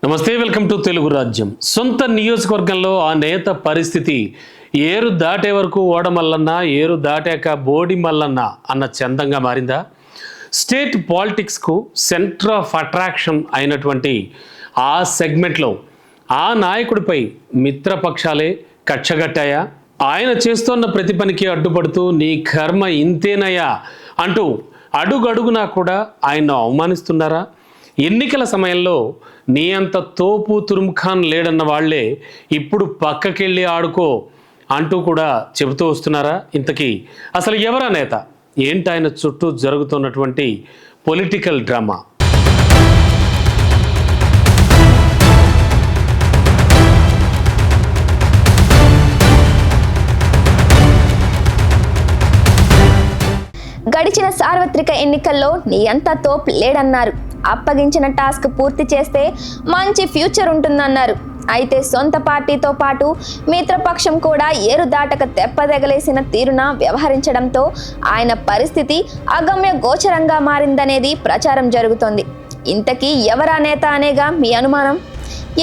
నమస్తే, welcome to Telugu రాజ్యం. సొంత నియోజకవర్గంలో ఆ నేత పరిస్థితి ఏరు దాటే వరకు ఓడమల్లన్న, ఏరు దాటాక బోడి మల్లన్న అన్న చందంగా మారిందా? స్టేట్ పాలిటిక్స్కు సెంటర్ ఆఫ్ అట్రాక్షన్ అయినటువంటి ఆ సెగ్మెంట్లో ఆ నాయకుడిపై మిత్రపక్షాలే కక్షగట్టాయా? ఆయన చేస్తున్న ప్రతి పనికి అడ్డుపడుతూ నీ కర్మ ఇంతేనయ్యా అంటూ అడుగడుగునా కూడా ఆయన్ను అవమానిస్తున్నారా? ఎన్నికల సమయంలో నీ అంత తోపు తురుమ్ఖాన్ లేడన్న వాళ్లే ఇప్పుడు పక్కకెళ్ళి ఆడుకో అంటూ కూడా చెబుతూ వస్తున్నారా? ఇంతకీ అసలు ఎవరా నేత? ఏంటి ఆయన చుట్టూ జరుగుతున్నటువంటి పొలిటికల్ డ్రామా? గడిచిన సార్వత్రిక ఎన్నికల్లో నీ అంతా తోపు లేడన్నారు. అప్పగించిన టాస్క్ పూర్తి చేస్తే మంచి ఫ్యూచర్ ఉంటుందన్నారు. అయితే సొంత పార్టీతో పాటు మిత్రపక్షం కూడా ఏరు దాటక తెప్పదెగలేసిన తీరున వ్యవహరించడంతో ఆయన పరిస్థితి అగమ్య గోచరంగా మారిందనేది ప్రచారం జరుగుతోంది. ఇంతకీ ఎవరా నేత అనేగా మీ అనుమానం?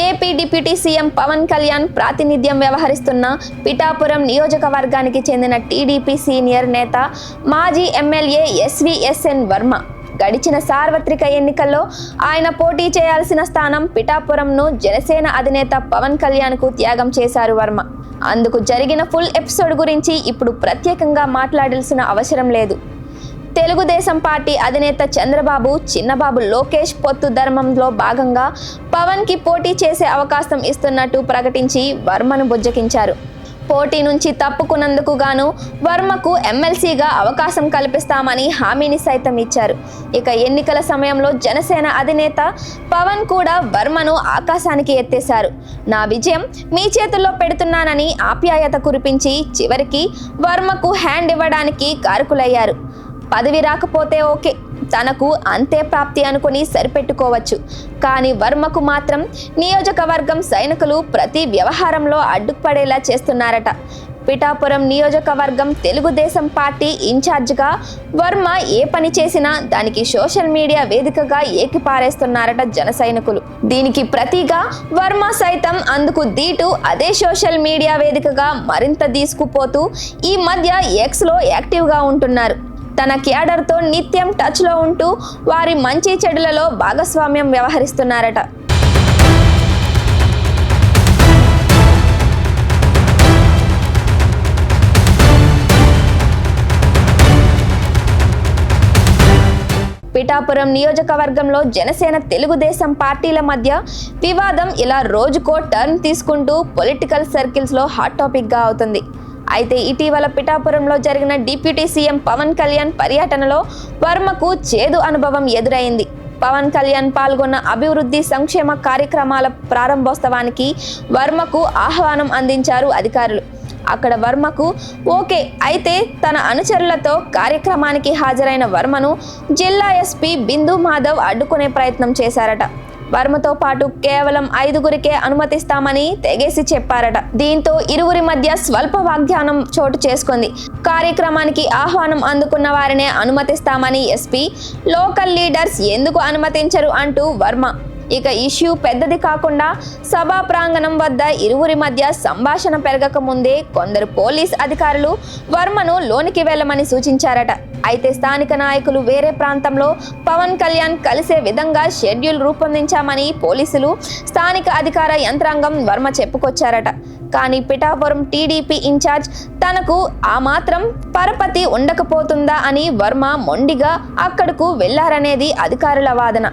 AP deputy CM Pawan Kalyan ప్రాతినిధ్యం వ్యవహరిస్తున్న పిఠాపురం నియోజకవర్గానికి చెందిన టీడీపీ సీనియర్ నేత మాజీ ఎమ్మెల్యే ఎస్విఎస్ఎన్ వర్మ. గడిచిన సార్వత్రిక ఎన్నికల్లో ఆయన పోటీ చేయాల్సిన స్థానం పిఠాపురంను జనసేన అధినేత పవన్ కళ్యాణ్కు త్యాగం చేశారు వర్మ. అందుకు జరిగిన ఫుల్ ఎపిసోడ్ గురించి ఇప్పుడు ప్రత్యేకంగా మాట్లాడాల్సిన అవసరం లేదు. తెలుగుదేశం పార్టీ అధినేత చంద్రబాబు, చిన్నబాబు లోకేష్ పొత్తు ధర్మంలో భాగంగా పవన్కి పోటీ చేసే అవకాశం ఇస్తున్నట్టు ప్రకటించి వర్మను బుజ్జగించారు. పోటీ నుంచి తప్పుకున్నందుకు గాను వర్మకు ఎమ్మెల్సీగా అవకాశం కల్పిస్తామని హామీని సైతం ఇచ్చారు. ఇక ఎన్నికల సమయంలో జనసేన అధినేత పవన్ కూడా వర్మను ఆకాశానికి ఎత్తేశారు. నా విజయం మీ చేతుల్లో పెడుతున్నానని ఆప్యాయత కురిపించి చివరికి వర్మకు హ్యాండ్ ఇవ్వడానికి కారకులయ్యారు. పదవి రాకపోతే ఓకే, తనకు అంతే ప్రాప్తి అనుకుని సరిపెట్టుకోవచ్చు. కానీ వర్మకు మాత్రం నియోజకవర్గం సైనికులు ప్రతి వ్యవహారంలో అడ్డుపడేలా చేస్తున్నారట. పిఠాపురం నియోజకవర్గం తెలుగుదేశం పార్టీ ఇన్ఛార్జిగా వర్మ ఏ పని చేసినా దానికి సోషల్ మీడియా వేదికగా ఏకిపారేస్తున్నారట జన సైనికులు. దీనికి ప్రతిగా వర్మ సైతం అందుకు దీటు అదే సోషల్ మీడియా వేదికగా మరింత తీసుకుపోతూ ఈ మధ్య ఎక్స్లో యాక్టివ్గా ఉంటున్నారు. తన క్యాడర్తో నిత్యం టచ్లో ఉంటూ వారి మంచి చెడులలో భాగస్వామ్యం వ్యవహరిస్తున్నారట. పిఠాపురం నియోజకవర్గంలో జనసేన తెలుగుదేశం పార్టీల మధ్య వివాదం ఇలా రోజుకో టర్న్ తీసుకుంటూ పొలిటికల్ సర్కిల్స్లో హాట్ టాపిక్గా అవుతుంది. అయితే ఇటీవల పిఠాపురంలో జరిగిన డిప్యూటీ సీఎం పవన్ కళ్యాణ్ పర్యటనలో వర్మకు చేదు అనుభవం ఎదురైంది. పవన్ కళ్యాణ్ పాల్గొన్న అభివృద్ధి సంక్షేమ కార్యక్రమాల ప్రారంభోత్సవానికి వర్మకు ఆహ్వానం అందించారు అధికారులు. అక్కడ వర్మకు ఓకే అయితే తన అనుచరులతో కార్యక్రమానికి హాజరైన వర్మను జిల్లా ఎస్పీ బిందు మాధవ్ అడ్డుకునే ప్రయత్నం చేశారట. వర్మతో పాటు కేవలం 5గురికే అనుమతిస్తామని తెగేసి చెప్పారట. దీంతో ఇరువురి మధ్య స్వల్ప వాగ్దానం చోటు చేసుకుంది. కార్యక్రమానికి ఆహ్వానం అందుకున్న వారినే అనుమతిస్తామని ఎస్పీ, లోకల్ లీడర్స్ ఎందుకు అనుమతించరు అంటూ వర్మ. ఇక ఇష్యూ పెద్దది కాకుండా సభా ప్రాంగణం వద్ద ఇరువురి మధ్య సంభాషణ పెరగక ముందే కొందరు పోలీస్ అధికారులు వర్మను లోనికి వెళ్ళమని సూచించారట. అయితే స్థానిక నాయకులు వేరే ప్రాంతంలో పవన్ కళ్యాణ్ కలిసే విధంగా షెడ్యూల్ రూపొందించామని పోలీసులు, స్థానిక అధికార యంత్రాంగం వర్మ చెప్పుకొచ్చారట. కానీ పిఠాపురం టీడీపీ ఇన్ఛార్జ్ తనకు ఆ మాత్రం పరపతి ఉండకపోతుందా అని వర్మ మొండిగా అక్కడకు వెళ్లారనేది అధికారుల వాదన.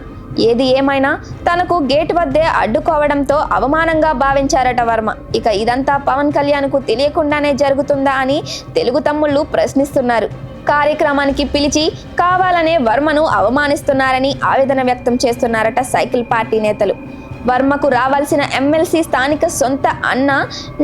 ఏది ఏమైనా తనకు గేటు వద్దే అడ్డుకోవడంతో అవమానంగా భావించారట వర్మ. ఇక ఇదంతా పవన్ కళ్యాణ్కు తెలియకుండానే జరుగుతుందా అని తెలుగు తమ్ముళ్ళు ప్రశ్నిస్తున్నారు. కార్యక్రమానికి పిలిచి కావాలనే వర్మను అవమానిస్తున్నారని ఆవేదన వ్యక్తం చేస్తున్నారట సైకిల్ పార్టీ నేతలు. వర్మకు రావాల్సిన ఎమ్మెల్సీ స్థానిక సొంత అన్న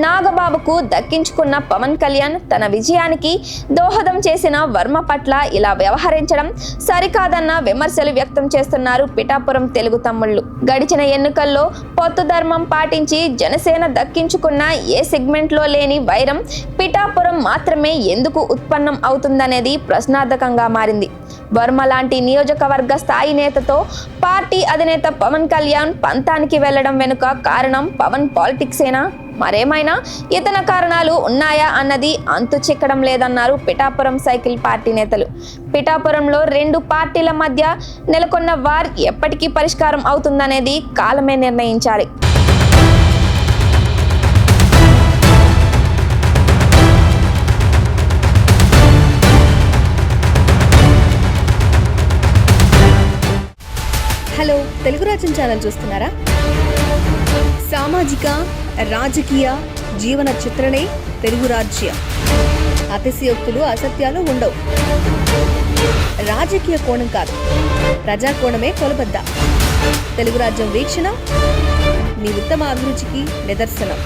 నాగబాబుకు దక్కించుకున్న పవన్ కళ్యాణ్ తన విజయానికి దోహదం చేసిన వర్మ పట్ల ఇలా వ్యవహరించడం సరికాదన్న విమర్శలు వ్యక్తం చేస్తున్నారు పిఠాపురం తెలుగు తమ్ముళ్ళు. గడిచిన ఎన్నికల్లో పొత్తు ధర్మం పాటించి జనసేన దక్కించుకున్న ఏ సెగ్మెంట్లో లేని వైరం పిఠాపురం మాత్రమే ఎందుకు ఉత్పన్నం అవుతుందనేది ప్రశ్నార్థకంగా మారింది. వర్మ లాంటి నియోజకవర్గ స్థాయి నేతతో పార్టీ అధినేత పవన్ కళ్యాణ్ పంతానికి వెళ్లడం వెనుక కారణం పవన్ పాలిటిక్సేనా, మరేమైనా ఇతర కారణాలు ఉన్నాయా అన్నది అంతు చిక్కడం లేదన్నారు పిఠాపురం సైకిల్ పార్టీ నేతలు. పిఠాపురంలో రెండు పార్టీల మధ్య నెలకొన్న వార్ ఎప్పటికీ పరిష్కారం అవుతుందనేది కాలమే నిర్ణయించాలి. హలో, తెలుగు రాజ్యం ఛానల్ చూస్తున్నారా? సామాజిక, రాజకీయ, జీవన చిత్రణే తెలుగు రాజ్యం. అతిశయోక్తులు, అసత్యాలు ఉండవు. రాజకీయ కోణం కాదు, ప్రజా కోణమే కొలబద్ద. తెలుగు రాజ్యం వీక్షణ మీ ఉత్తమ అభిరుచికి నిదర్శనం.